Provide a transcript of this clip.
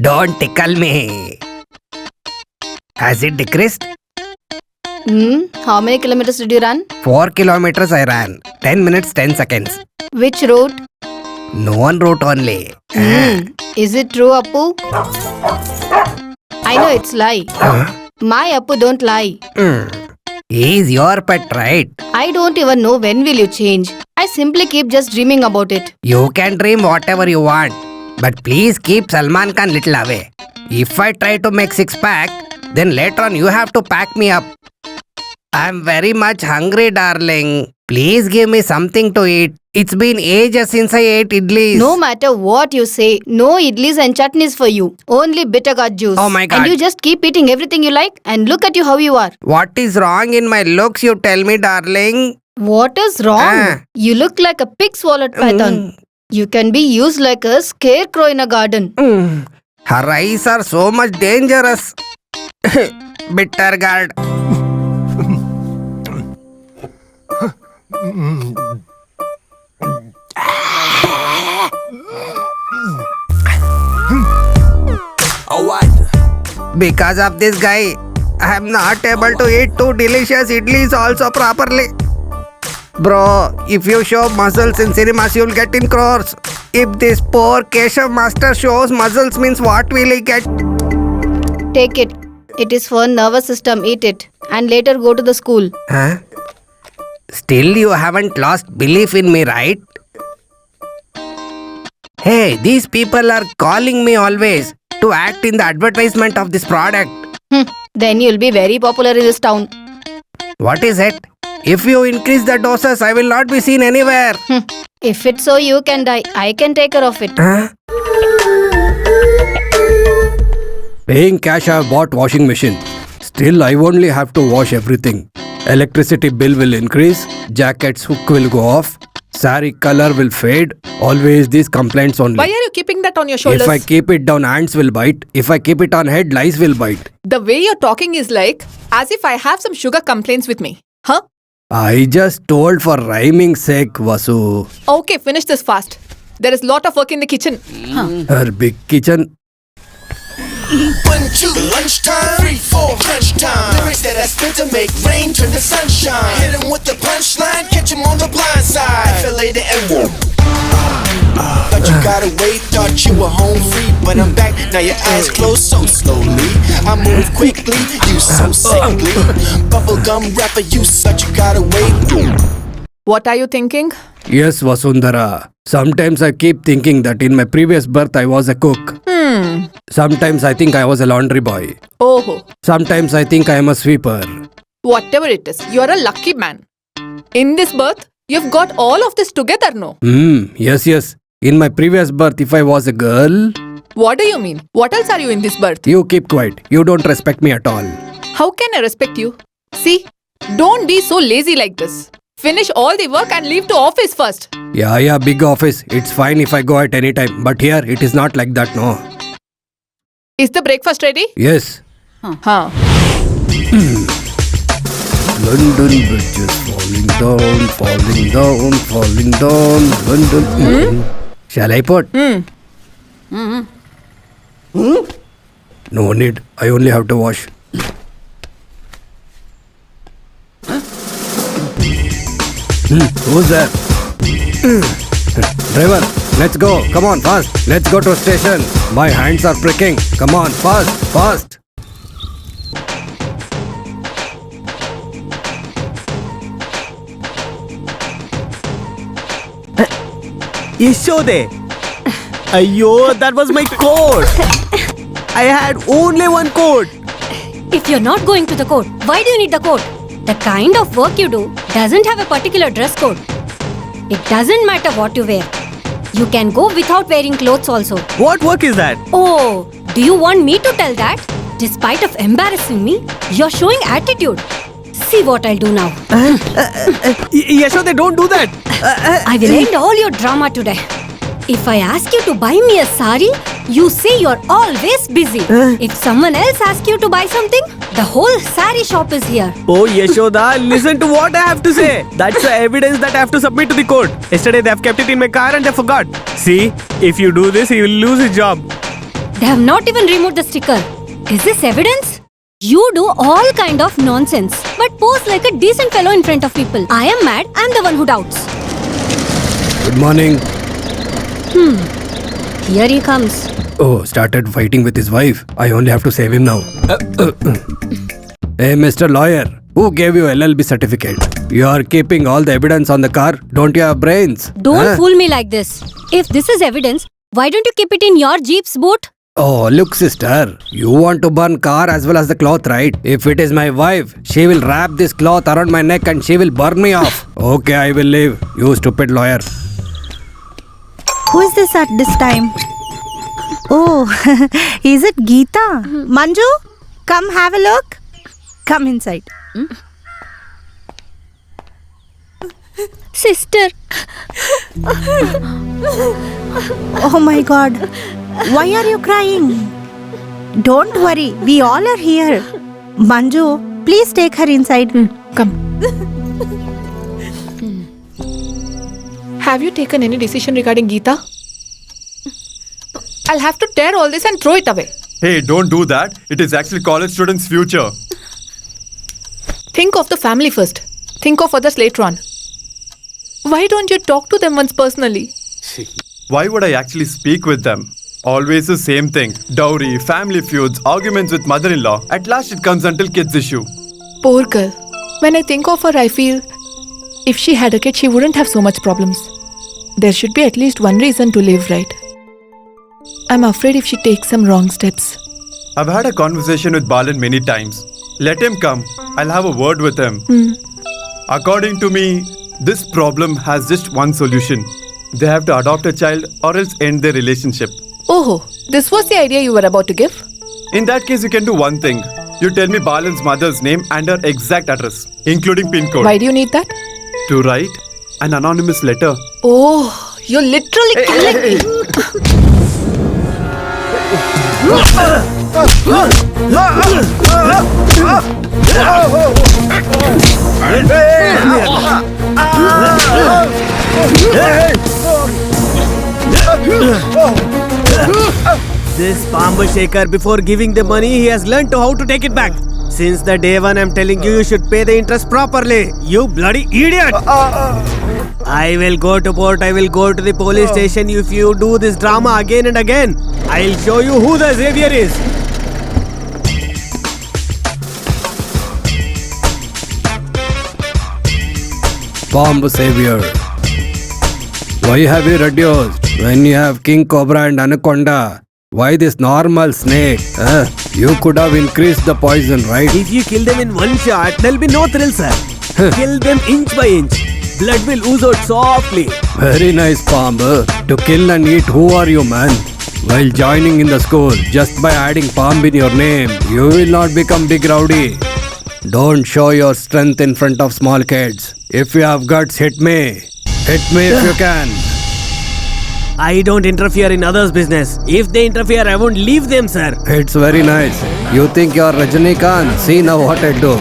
Don't tickle me. Has it decreased? How many kilometers did you run? 4 kilometers I ran. 10 minutes, 10 seconds. Which route? No one wrote only. Is it true, Appu? I know it's lie. My Appu don't lie. He's your pet, right? I don't even know when will you change. I simply keep just dreaming about it. You can dream whatever you want. But please keep Salman Khan little away. If I try to make six-pack, then later on you have to pack me up. I'm very much hungry, darling. Please give me something to eat. It's been ages since I ate idlis. No matter what you say, no idlis and chutneys for you. Only bitter gourd juice. Oh my God. And you just keep eating everything you like and look at you how you are. What is wrong in my looks, you tell me, darling? What is wrong? You look like a pig swallowed python. You can be used like a scarecrow in a garden. Her eyes are so much dangerous. Bitter gourd. Because of this guy, I am not able to eat 2 delicious idlis also properly. Bro, if you show muscles in cinemas, you'll get in crores. If this poor Keshav master shows muscles, means what will he get? Take it. It is for nervous system. Eat it. And later go to the school. Huh? Still you haven't lost belief in me, right? Hey, these people are calling me always to act in the advertisement of this product. Then you'll be very popular in this town. What is it? If you increase the doses, I will not be seen anywhere. If it's so you can die, I can take care of it. Huh? Paying cash, I have bought washing machine. Still, I only have to wash everything. Electricity bill will increase, jacket's hook will go off, saree color will fade. Always these complaints only. Why are you keeping that on your shoulders? If I keep it down, ants will bite. If I keep it on head, lice will bite. The way you're talking is like as if I have some sugar complaints with me. Huh? I just told for rhyming sake, Vasu. Okay, finish this fast. There is lot of work in the kitchen. Her big kitchen. 1, 2, lunchtime. 3, 4, lunchtime. Lyrics that I spit to make rain turn to sunshine. Hit him with the punchline, catch him on the blind side. Fillet the and but you gotta wait, thought you were home free. But I'm back, now your eyes closed so slowly. I move quickly, you so sickly. Bubblegum rapper, you such, you gotta wait. What are you thinking? Yes, Vasundhara. Sometimes I keep thinking that in my previous birth I was a cook. Sometimes I think I was a laundry boy. Oh, Sometimes I think I am a sweeper. whatever it is, you're a lucky man. In this birth, you've got all of this together, no? Yes. In my previous birth, if I was a girl... What do you mean? What else are you in this birth? You keep quiet. You don't respect me at all. How can I respect you? See, don't be so lazy like this. Finish all the work and leave to office first. Yeah, big office. It's fine if I go at any time. But here, it is not like that, no. Is the breakfast ready? Yes. Huh. London Bridge is falling down, falling down, falling down. London... Shall I put? No need. I only have to wash. Who's there? Driver, let's go. Come on, fast. Let's go to station. My hands are pricking. Come on, fast. Yeshode! Ayyo, that was my coat! I had only one coat! If you're not going to the court, why do you need the coat? The kind of work you do doesn't have a particular dress code. It doesn't matter what you wear. You can go without wearing clothes also. What work is that? Oh, do you want me to tell that? Despite of embarrassing me, you're showing attitude. See what I'll do now. Yeshode, don't do that! I will end all your drama today. If I ask you to buy me a sari, You say you're always busy. If someone else asks you to buy something, the whole sari shop is here. Oh, Yashoda, listen to what I have to say. That's the evidence that I have to submit to the court. Yesterday they have kept it in my car and they forgot. See, if you do this, he will lose his job. They have not even removed the sticker. Is this evidence? You do all kind of nonsense, but pose like a decent fellow in front of people. I am mad. I'm the one who doubts. Good morning. Here he comes. Oh, started fighting with his wife. I only have to save him now. Hey, Mr. Lawyer, who gave you LLB certificate? You are keeping all the evidence on the car. Don't you have brains? Don't Huh? fool me like this. If this is evidence, why don't you keep it in your Jeep's boot? Oh, look, sister. You want to burn car as well as the cloth, right? If it is my wife, she will wrap this cloth around my neck and she will burn me off. Okay, I will leave. You stupid lawyer. Who is this at this time? Oh, is it Geeta? Manju, come have a look. Come inside. Sister, Oh my god. Why are you crying? Don't worry, we all are here. Manju, please take her inside. Come. Have you taken any decision regarding Geeta? I'll have to tear all this and throw it away. Hey, don't do that. It is actually college students' future. Think of the family first. Think of others later on. Why don't you talk to them once personally? Why would I actually speak with them? Always the same thing. Dowry, family feuds, arguments with mother-in-law. At last it comes until kids issue. Poor girl. When I think of her, I feel if she had a kid, she wouldn't have so much problems. There should be at least one reason to live right. I'm afraid if she takes some wrong steps. I've had a conversation with Balan many times. Let him come. I'll have a word with him. According to me, this problem has just one solution. They have to adopt a child or else end their relationship. Oh, this was the idea you were about to give? In that case, you can do one thing. You tell me Balan's mother's name and her exact address, including pin code. Why do you need that? To write an anonymous letter. Oh, you're literally killing me. This Pamba Shaker, before giving the money, he has learned to how to take it back. Since the day one, I'm telling you, you should pay the interest properly. You bloody idiot! I will go to court. I will go to the police station if you do this drama again and again. I'll show you who the Xavier is. Bomb Savior. Why have you reduced when you have King Cobra and Anaconda? Why this normal snake? You could have increased the poison, right? If you kill them in one shot, there'll be no thrill, sir. Kill them inch by inch. Blood will ooze out softly. Very nice, Bomb. To kill and eat, who are you, man? While joining in the school, just by adding Bomb in your name, you will not become big rowdy. Don't show your strength in front of small kids. If you have guts, hit me. Hit me if you can. I don't interfere in others' business. If they interfere, I won't leave them, sir. It's very nice. You think you're Rajinikanth? See now what I do.